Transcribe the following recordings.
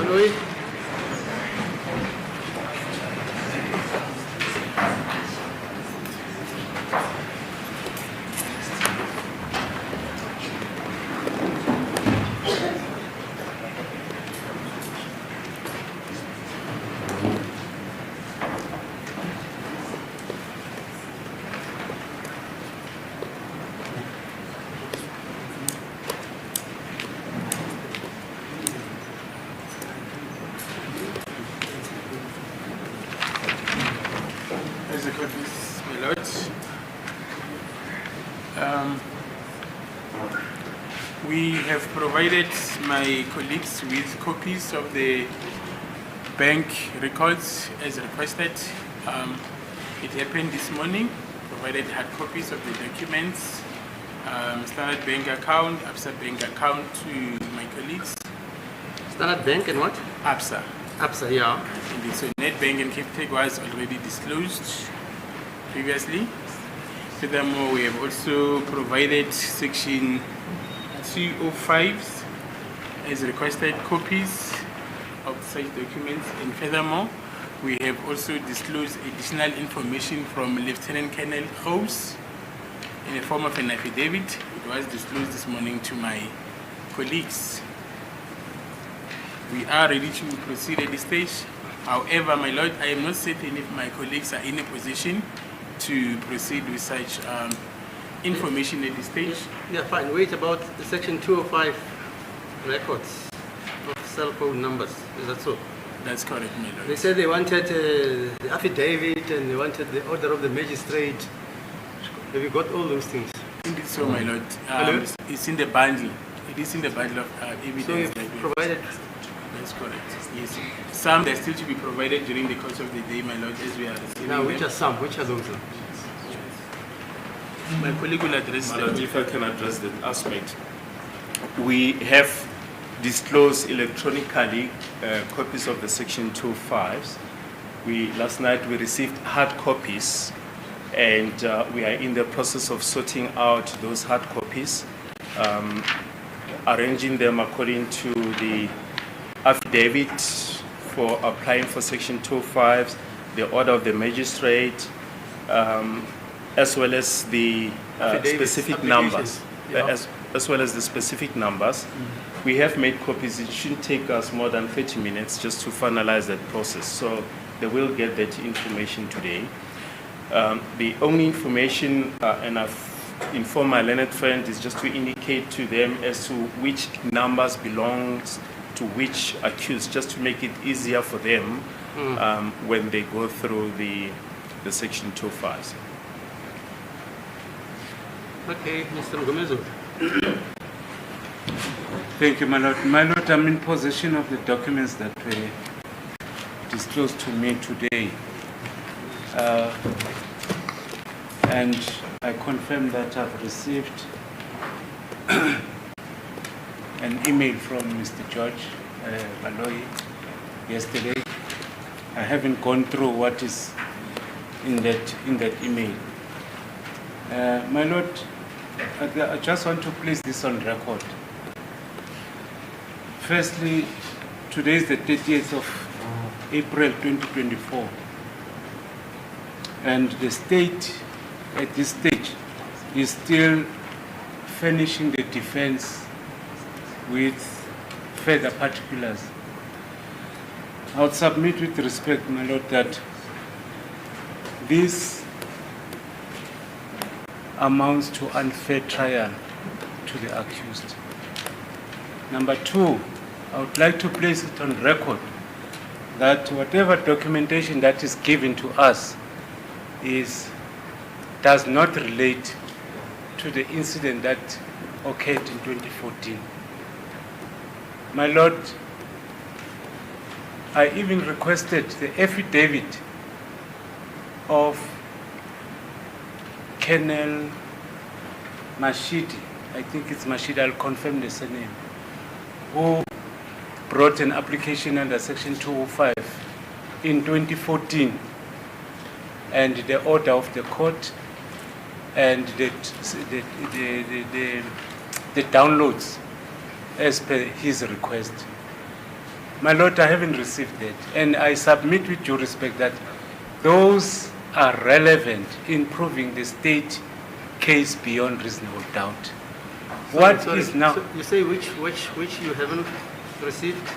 Louis. We have provided my colleagues with copies of the bank records as requested. It happened this morning, provided hard copies of the documents, Standard Bank account, ABSA Bank account to my colleagues. Standard Bank and what? ABSA. ABSA, yeah. And so NetBank and Capitec was already disclosed previously. Furthermore, we have also provided Section 205 as requested copies of such documents, and furthermore, we have also disclosed additional information from Lieutenant Colonel House in the form of an affidavit. It was disclosed this morning to my colleagues. We are ready to proceed at this stage. However, my Lord, I am not certain if my colleagues are in a position to proceed with such information at this stage. Yeah, fine. Wait, about the Section 205 records of cell phone numbers. Is that so? That's correct, my Lord. They said they wanted the affidavit and they wanted the order of the magistrate. Have you got all those things? Indeed so, my Lord. It's in the bundle. It is in the bundle of evidence. So you've provided? That's correct, yes. Some are still to be provided during the course of the day, my Lord, as we are receiving Now, which them. are some? Which are those? My colleague will address My them. Lord, if I can address that aspect. We have disclosed electronically copies of the Section 205s. Last night we received hard copies, and we are in the process of sorting out those hard copies, arranging them according to the affidavit for applying for Section 205s, the order of the magistrate, as well as the specific numbers, yeah. as well as the specific numbers. We have made copies. It shouldn't take us more than 30 minutes just to finalize that process. So they will get that information today. The only information, and I've informed my learned friend, is just to indicate to them as to which numbers belongs to which accused, just to make it easier for them when they go through the Section 205s. Okay, Mr. Mngomezulu. Thank you, my Lord. My Lord, I'm in possession of the documents that were disclosed to me today. And I confirm that I've received an email from Mr. George Baloyi yesterday. I haven't gone through what is in that email. My Lord, I just want to place this on record. Firstly, today is the 30th of April 2024, and the state at this stage is still furnishing the defense with further particulars. I would submit with respect, my Lord, that this amounts to unfair trial to the accused. Number two, I would like to place it on record that whatever documentation that is given to us does not relate to the incident that occurred in 2014. My Lord, I even requested the affidavit of Colonel Mashidi, I think it's Mashidi, I'll confirm the surname, who brought an application under Section 205 in 2014, and the order of the court and the downloads as per his request. My Lord, I haven't received that. And I submit with due respect that those are relevant in proving the state case beyond reasonable doubt. What is now So you say which you haven't received?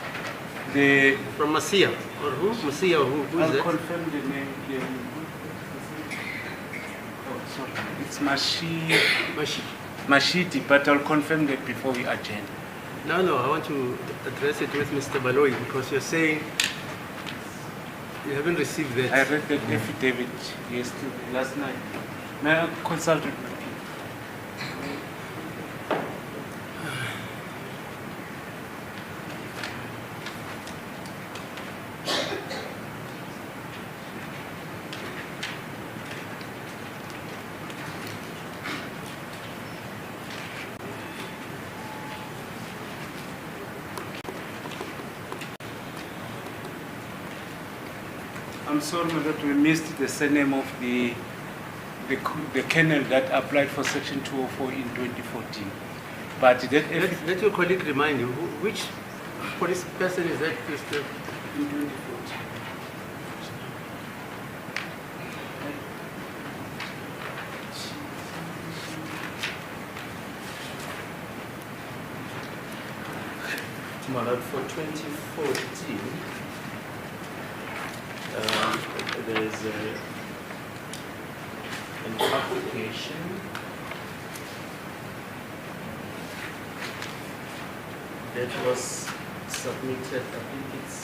the... From Masia or who? Masia or who is I'll that? confirm the name here. Oh, sorry. It's Mashiti, but I'll confirm that before we adjourn. No, I want to address it with Mr. Baloyi because you're saying you haven't received that. I read that affidavit yesterday, last night. May I consult with my people? I'm sorry that we missed the surname of the kennel that applied for Section 204 in 2014. But that Let your colleague remind you, which police person is that, Mr. in 2014. Malad, for 2014, there's an application that was submitted, I think it's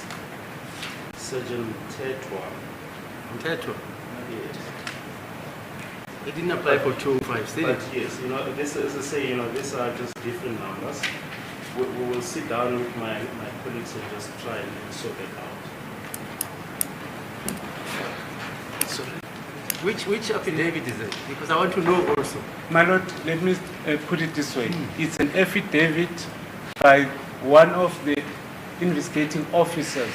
Surgeon Tetwa. Mteto? Yes. He didn't apply for 205, did But he? yes, this, as I say, these are just different numbers. We will sit down with my colleagues and just try and sort it out. Which affidavit is it? Because I want to know also. My Lord, let me put it this way. It's an affidavit by one of the investigating officers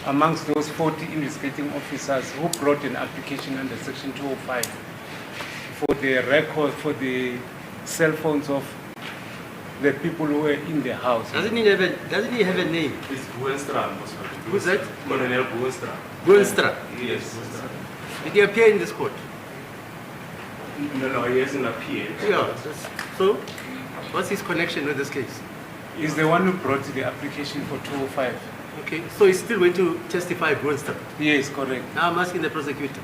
amongst those 40 investigating officers who brought an application under Section 205 for the record, for the cell phones of the people who were in the house. Doesn't he have a name? It's Buenstra. Who's that? Colonel Buenstra. Buenstra. Yes. Did he appear in this court? No, he hasn't appeared. Yeah. So, what's his connection with this case? He's the one who brought the application for 205. Okay, so he's still going to testify, Buenstra. Yes, correct. Now I'm asking the prosecutor.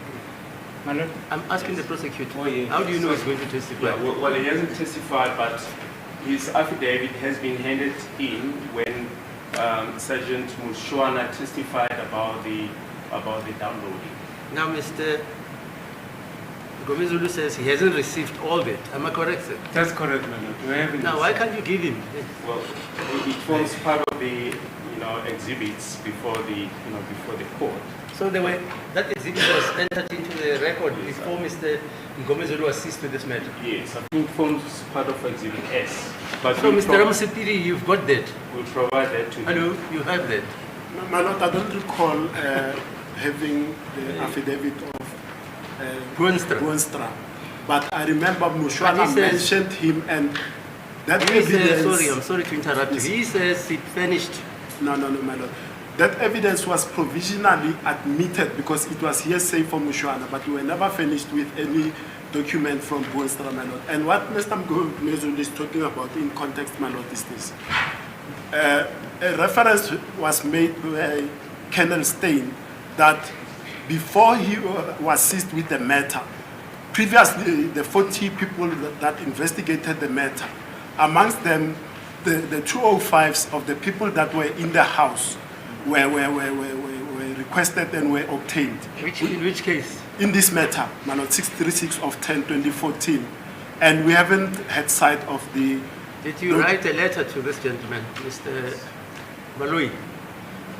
My Lord? I'm asking the prosecutor. Oh, yeah. How do you know he's going to testify? Yeah, well, he hasn't testified, but his affidavit has been handed in when Sergeant Mushwana testified about the downloading. Now, Mr. Mngomezulu says he hasn't received all that. Am I correct, sir? That's correct, my Lord. We haven't Now, why can't you give him? Well, it forms part of the exhibits before the court. So that exhibit was entered into the record before Mr. Mngomezulu assist with this matter. Yes, I think it forms part of Exhibit S. But So, Mr. Ramsipiri, you've got that. We'll provide that to you. Hello, you have that. My Lord, I don't recall having the affidavit of Buenstra. but I remember But Mushwana he says- mentioned him, and that He evidence... says, sorry, I'm sorry to interrupt you. He says it finished. No, my Lord. That evidence was provisionally admitted because it was hearsay from Mushwana, but we were never finished with any document from Buenstra, my Lord. And what Mr. Mngomezulu is talking about in context, my Lord, is this. A reference was made by Colonel Stein that before he was seized with the matter, previously the 40 people that investigated the matter, amongst them the 205s of the people that were in the house were requested and were obtained. In which case? In this matter, my Lord, 636 of 10/2014, and we haven't had sight of the... Did you write a letter to this gentleman, Mr. Baloyi?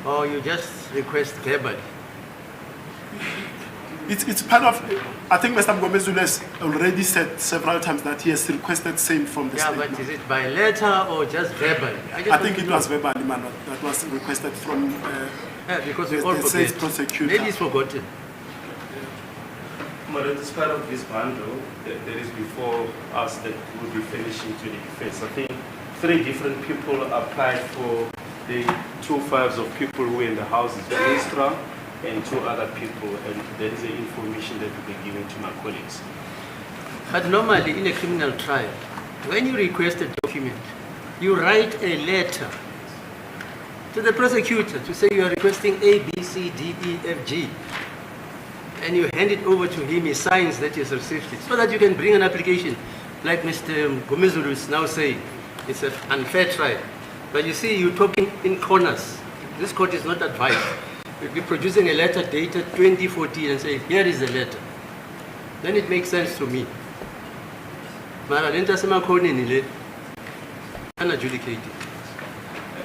Or you just request verbally? It's part of... I think Mr. Mngomezulu has already said several times that he has requested same from the Yeah, statement. but is it by letter or just verbally? I think it was verbally, my Lord, that was requested from Yeah, because we the all state forget. prosecutor. Maybe it's forgotten. But as part of this bundle, that is before us that will be finishing to the defense. I think 3 different people applied for the 2 files of people who were in the houses, Ministra and 2 other people, and that is the information that will be given to my colleagues. But normally in a criminal trial, when you request a document, you write a letter to the prosecutor to say you are requesting A, B, C, D, E, F, G. And you hand it over to him, he signs that he has received it, so that you can bring an application. Like Mr. Mngomezulu is now saying, it's an unfair trial. But you see, you're talking in corners. This court is not advised. We'll be producing a letter dated 2014 and say, here is the letter. Then it makes sense to me. Mara lenta semakhoni nile unadjudicated.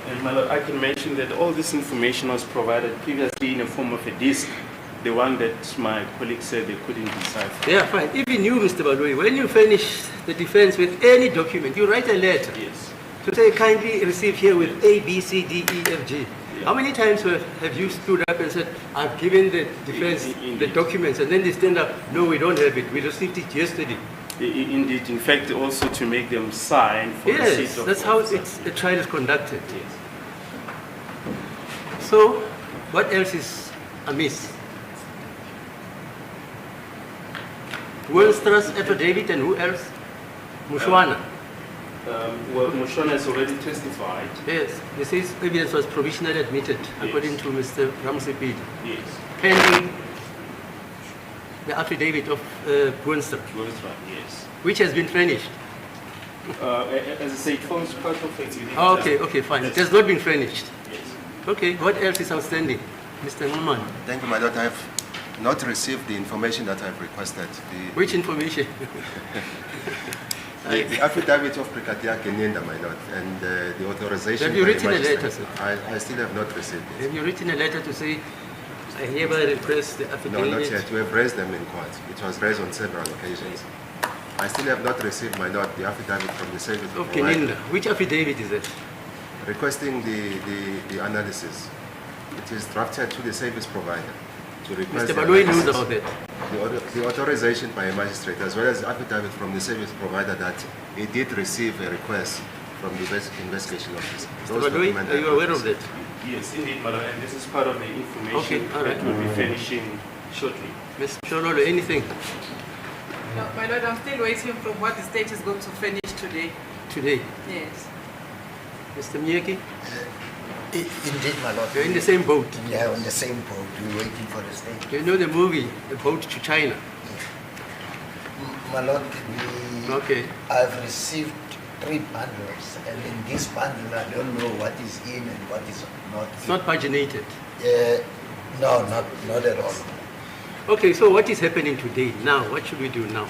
And my lord, I can mention that all this information was provided previously in the form of a disk, the one that my colleagues said they couldn't decipher. Yeah, fine. Even you, Mr. Baloyi, when you finish the defense with any document, you write a letter. Yes. To say kindly receive here with A, B, C, D, E, F, G. Yeah. How many times have you stood up and said, I've given the defense the documents, and then they stand up, no, we don't have it, we received it yesterday. Indeed, in fact, also to make them sign for Yes, receipt of that's how the trial is conducted. Yes. So, what else is amiss? Wilstra's affidavit and who else? Mushwana. Well, Mushwana has already testified. Yes, he says evidence was provisionally admitted, according to Mr. Ramsey. Yes. Pending the affidavit of Wilstra, Yes. which has been furnished. As I say, it forms part of it. Oh, okay, fine. It has not been furnished. Yes. Okay, what else is outstanding? Mr. Nguman, Thank you, my lord. I have not received the information that I've requested. which information? The affidavit of Brigadier Kenyenda, my lord, and the authorization. Have you by the written a letter, magistrate. sir? I still have not received it. Have you written a letter to say, I hereby request the No, affidavit? not yet. We have raised them in court. It was raised on several occasions. I still have not received, my lord, the affidavit from the service Of Kenyanda. Which affidavit is it? requesting the analysis. It is drafted to the service provider to request Mr. the Baloyi knows analysis. about that. The authorization by a magistrate, as well as the affidavit from the service provider that he did receive a request from the investigation officer. Mr. Baloyi, are you aware of that? Yes, indeed, madam, and this is part of the information Okay, all right. that we'll be finishing shortly. Mr. Shololo, anything No, my lord, I'm still waiting from what the state is going to finish today. today? Yes. Mr. Miyeki, Indeed, my lord. you're in the same boat. Yeah, on the same boat. We're waiting for the state. Do you know the movie, The Boat to China? My lord, Okay. I've received 3 bundles, and in this bundle, I don't know what is in and what is not. It's not paginated. No, not at all. Okay, so what is happening today? Now, what should we do now?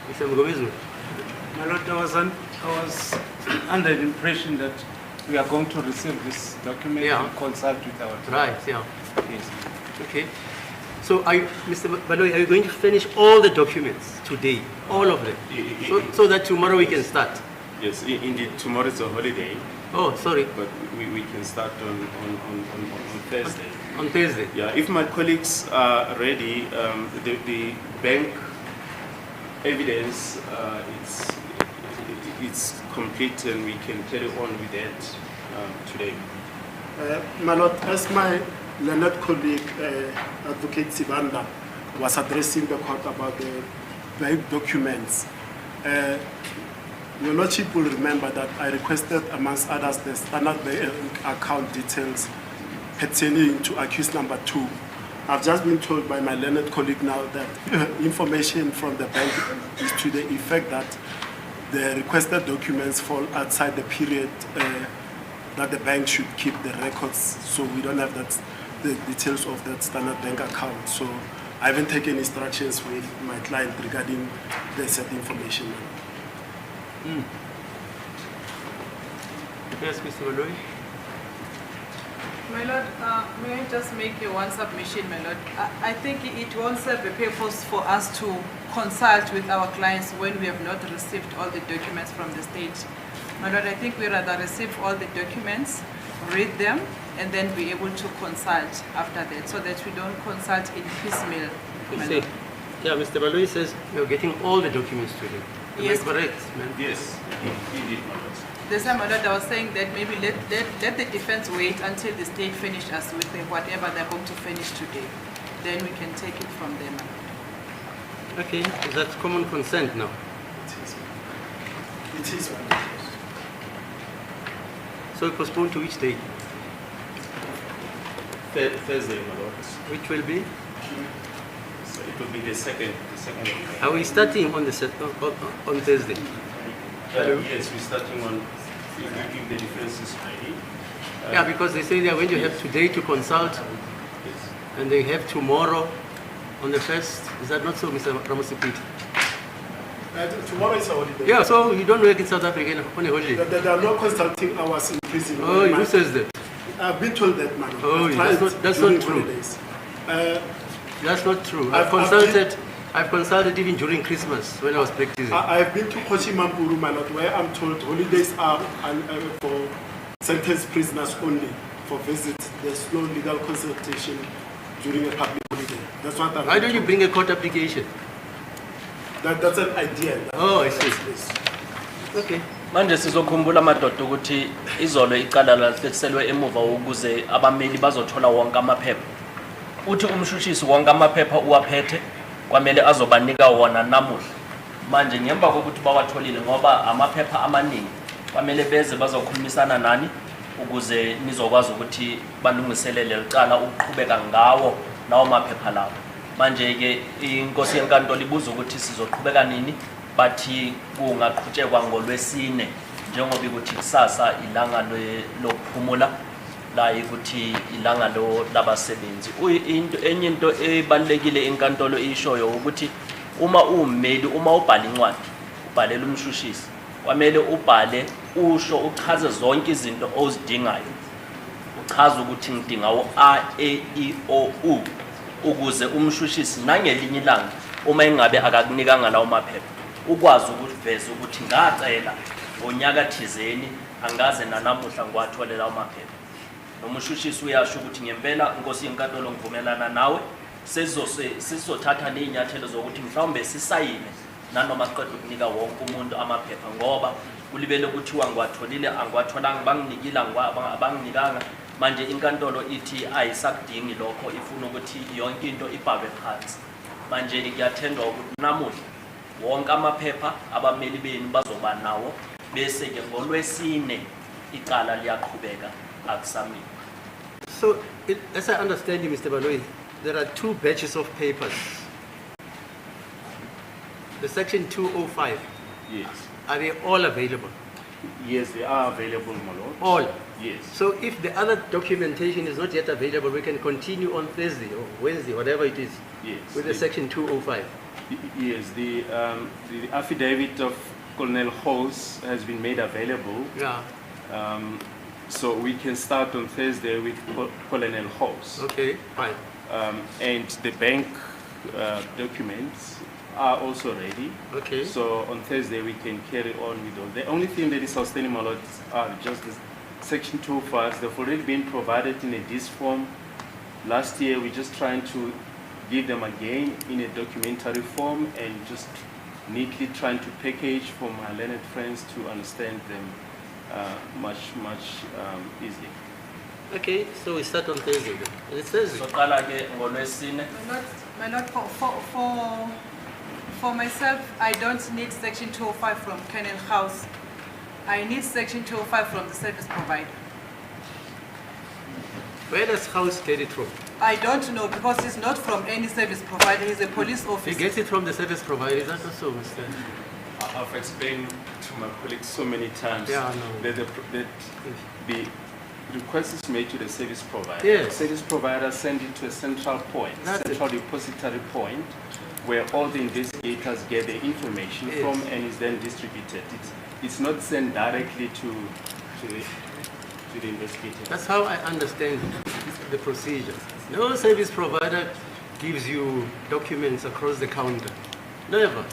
Mr. Mngomezulu. My lord, I was under the impression that we are going to receive this document Yeah. and consult with our Right, yeah. Yes. Okay. So, Mr. Baloyi, are you going to finish all the documents today? All of them? So that tomorrow we can start? Yes, indeed, tomorrow is a holiday, Oh, sorry. but we can start on Thursday. On Thursday? Yeah, if my colleagues are ready, the bank evidence it's complete and we can carry on with that today. My lord, as my learned colleague, Advocate Sibanda, was addressing the court about the bank documents, your lordship will remember that I requested, amongst others, the standard bank account details pertaining to accused number 2. I've just been told by my learned colleague now that information from the bank is to the effect that the requested documents fall outside the period that the bank should keep the records, so we don't have the details of that standard bank account. So I haven't taken instructions with my client regarding the said information. Yes, Mr. Baloyi. My lord, may I just make one submission, my lord? I think it won't serve a purpose for us to consult with our clients when we have not received all the documents from the state. My lord, I think we rather receive all the documents, read them, and then be able to consult after that, so that we don't consult in piecemeal. my See, lord. yeah, Mr. Baloyi says you're getting all the documents today. Am Yes. I correct, ma'am? Yes, indeed, my lord. This time, my lord, I was saying that maybe let the defense wait until the state finish us with whatever they're going to finish today. Then we can take it from there, my lord. Okay, is that common consent now? It is. So we postpone to which day? Thursday, my lord. Which will be? So it will be the second of May. Are we starting on the on Thursday? Yes, we're starting on, if the defense is ready. Yeah, because they say they are going to have today to consult, Yes. and they have tomorrow on the 1st. Is that not so, Mr. Ramosipiti? Tomorrow is a holiday. Yeah, so you don't work in South Africa on a holiday. There are no consulting hours in prison. Oh, who says that? I've been told that, man. Oh, that's not true. That's not true. I've consulted even during Christmas when I was practicing. I've been to Kochimampuru, my lord, where I'm told holidays are for sentenced prisoners only, for visits. There's no legal consultation during a public holiday. That's what I'm Why don't you bring a court application? That's an idea. Oh, I see. Okay. Manje sizokhumbula amadoda ukuthi izolo icala lahlekselwe emuva ukuze abameli bazothola wonke amaphepha. Uthi umshushisi wonke amaphepha uwaphethe kwamele azobanika wona namuhla. Manje ngemva kokuthi bawatholile ngoba amaphepha amaningi kwamele beze bazokhulumisana nani ukuze nizokwazi ukuthi balungiselele licala ukuqhubeka ngawo nawo maphepha lawo. Manje ke inkosi yenkantolo ibuza ukuthi sizoqhubeka nini, bathi kungaqhutshekwa ngolwesine njengoba ukuthi kusasa ilanga lokuphumula la ukuthi ilanga labasebenzi. Enye into ebalekile inkantolo ishoyo ukuthi uma ummeli, uma ubhala incwadi ubhalela umshushisi, kwamele ubhale usho uchaze zonke izinto ozidingayo. Uchaza ukuthi ngidinga A, E, I, O, U ukuze umshushisi nangelinye ilanga uma engabe akakunikanga lawo maphepha ukwazi ukuveza ukuthi ngacela ngonyaka thizeni angaze nanamuhla ngiwathole lawo maphepha. Nomshushisi uyasho ukuthi ngempela inkosi yenkantolo ngivumelana nawe, sizothatha leinyathelo zokuthi mhlawumbe sisayine nanoma siqeda ukunika wonke umuntu amaphepha ngoba kulibele ukuthiwa ngiwatholile angiwatholanga banginikile abanginikanga. Manje inkantolo ithi ayisakudingi lokho, ifuna ukuthi yonke into ibhalwe phansi. Manje ngiyathendwa ukuthi namuhla wonke amaphepha abameli benu bazoba nawo bese ke ngolwesine icala liyaqhubeka akusamile. So, as I understand you, Mr. Baloyi, there are two batches of papers. The section 205, Yes. are they all available? Yes, they are available, my lord. All? Yes. So if the other documentation is not yet available, we can continue on Thursday or Wednesday, whatever it is, Yes. with the section 205. Yes, the affidavit of Colonel Hose has been made available. Yeah. So we can start on Thursday with Colonel Hose. Okay, fine. And the bank documents are also ready. Okay. So on Thursday we can carry on with all. The only thing that is outstanding, my lord, are just the section 205. They've already been provided in a disc form. Last year we're just trying to give them again in a documentary form and just neatly trying to package for my learned friends to understand them much easier. Okay, so we start on Thursday then. It's Thursday. So qala ke ngolwesine. My lord, for myself, I don't need section 205 from Colonel House. I need section 205 from the service provider. Where does House get it from? I don't know because he's not from any service provider. He's a police He officer. gets it from the service provider. Is that also, Mr.? I've explained to my colleagues so many times Yeah, I know. that the request is made to the service provider. Yes. The service provider sends it to a central point, That's central depository point, where all the investigators get the information Yes. from and is then distributed. It's not sent directly to the investigator. That's how I understand the procedure. No service provider gives you documents across the counter. Never.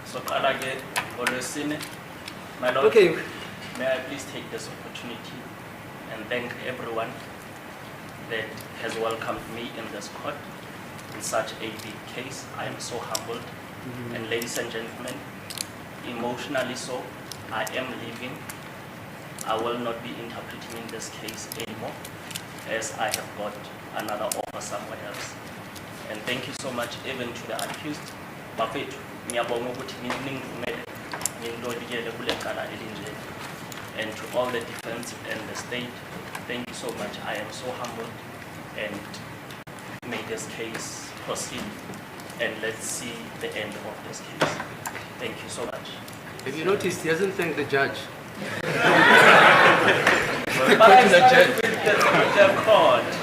So qala ke ngolwesine. My lord, Okay. may I please take this opportunity and thank everyone that has welcomed me in this court in such a big case. I am so humbled. And ladies and gentlemen, emotionally so, I am leaving. I will not be interpreting in this case anymore, as I have got another offer somewhere else. And thank you so much even to the accused. Bafethu, ngiyabonga ukuthi ningivumele ngiloliyele kule cala elinje. And to all the defense and the state, thank you so much. I am so humbled, and may this case proceed, and let's see the end of this case. Thank you so much. Have you noticed he hasn't thanked the judge? But I started with the court.